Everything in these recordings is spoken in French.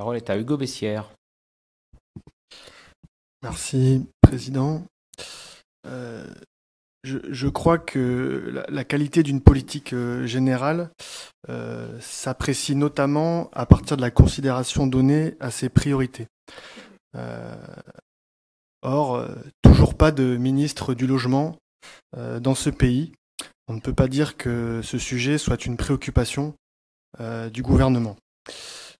parole est à Hugo Bessières. Merci, Président. Je crois que la qualité d'une politique générale s'apprécie notamment à partir de la considération donnée à ses priorités. Or, toujours pas de ministre du logement dans ce pays. On ne peut pas dire que ce sujet soit une préoccupation du gouvernement.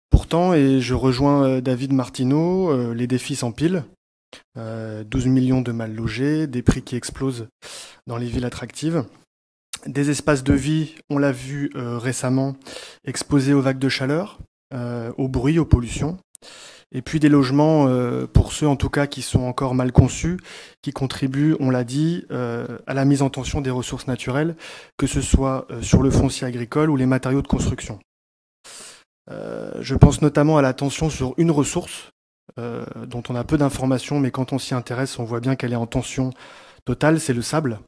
Pourtant, et je rejoins David Martineau, les défis s'empilent. 12 millions de mal logés, des prix qui explosent dans les villes attractives, des espaces de vie, on l'a vu récemment, exposés aux vagues de chaleur, au bruit, aux pollutions, et puis des logements, pour ceux en tout cas qui sont encore mal conçus, qui contribuent, on l'a dit, à la mise en tension des ressources naturelles, que ce soit sur le foncier agricole ou les matériaux de construction. Je pense notamment à la tension sur une ressource, dont on a peu d'informations, mais quand on s'y intéresse, on voit bien qu'elle est en tension totale, c'est le sable.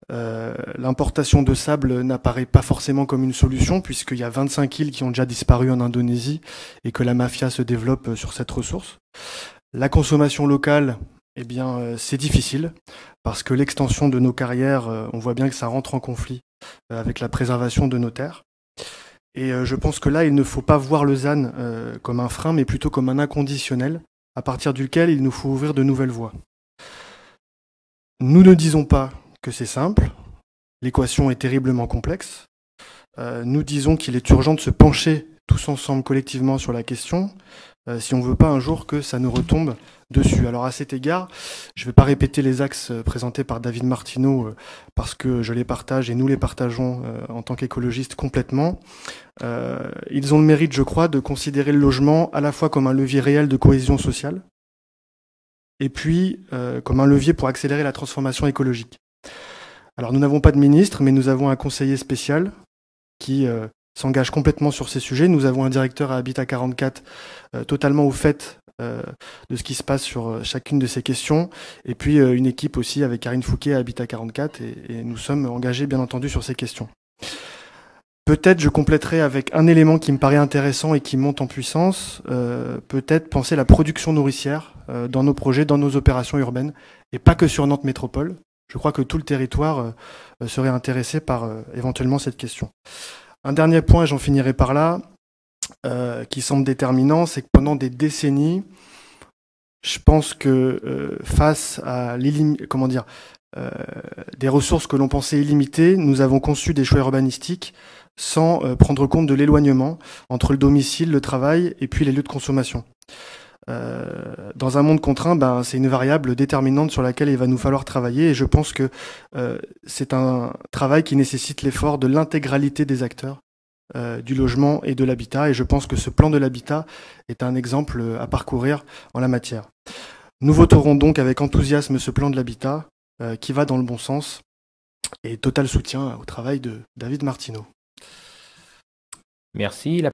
L'importation de sable n'apparaît pas forcément comme une solution, puisqu'il y a 25 îles qui ont déjà disparu en Indonésie et que la mafia se développe sur cette ressource. La consommation locale, eh bien, c'est difficile, parce que l'extension de nos carrières, on voit bien que ça rentre en conflit avec la préservation de nos terres. Et je pense que là, il ne faut pas voir le ZAN comme un frein, mais plutôt comme un inconditionnel, à partir duquel il nous faut ouvrir de nouvelles voies. Nous ne disons pas que c'est simple, l'équation est terriblement complexe. Nous disons qu'il est urgent de se pencher tous ensemble collectivement sur la question, si on ne veut pas un jour que ça nous retombe dessus. Alors à cet égard, je ne vais pas répéter les axes présentés par David Martineau parce que je les partage et nous les partageons en tant qu'écologistes complètement. Ils ont le mérite, je crois, de considérer le logement à la fois comme un levier réel de cohésion sociale et puis comme un levier pour accélérer la transformation écologique. Alors nous n'avons pas de ministre, mais nous avons un conseiller spécial qui s'engage complètement sur ces sujets. Nous avons un directeur à Habitat 44 totalement au fait de ce qui se passe sur chacune de ces questions. Et puis une équipe aussi avec Karine Fouquet à Habitat 44 et nous sommes engagés bien entendu sur ces questions. Peut-être je compléterai avec un élément qui me paraît intéressant et qui monte en puissance, peut-être penser la production nourricière dans nos projets, dans nos opérations urbaines, et pas que sur Nantes Métropole. Je crois que tout le territoire serait intéressé par éventuellement cette question. Un dernier point, et j'en finirai par là, qui semble déterminant, c'est que pendant des décennies, je pense que face à des ressources que l'on pensait illimitées, nous avons conçu des choix urbanistiques sans prendre compte de l'éloignement entre le domicile, le travail et puis les lieux de consommation. Dans un monde contraint, c'est une variable déterminante sur laquelle il va nous falloir travailler et je pense que c'est un travail qui nécessite l'effort de l'intégralité des acteurs du logement et de l'habitat et je pense que ce plan de l'habitat est un exemple à parcourir en la matière. Nous voterons donc avec enthousiasme ce plan de l'habitat qui va dans le bon sens et total soutien au travail de David Martineau. Merci.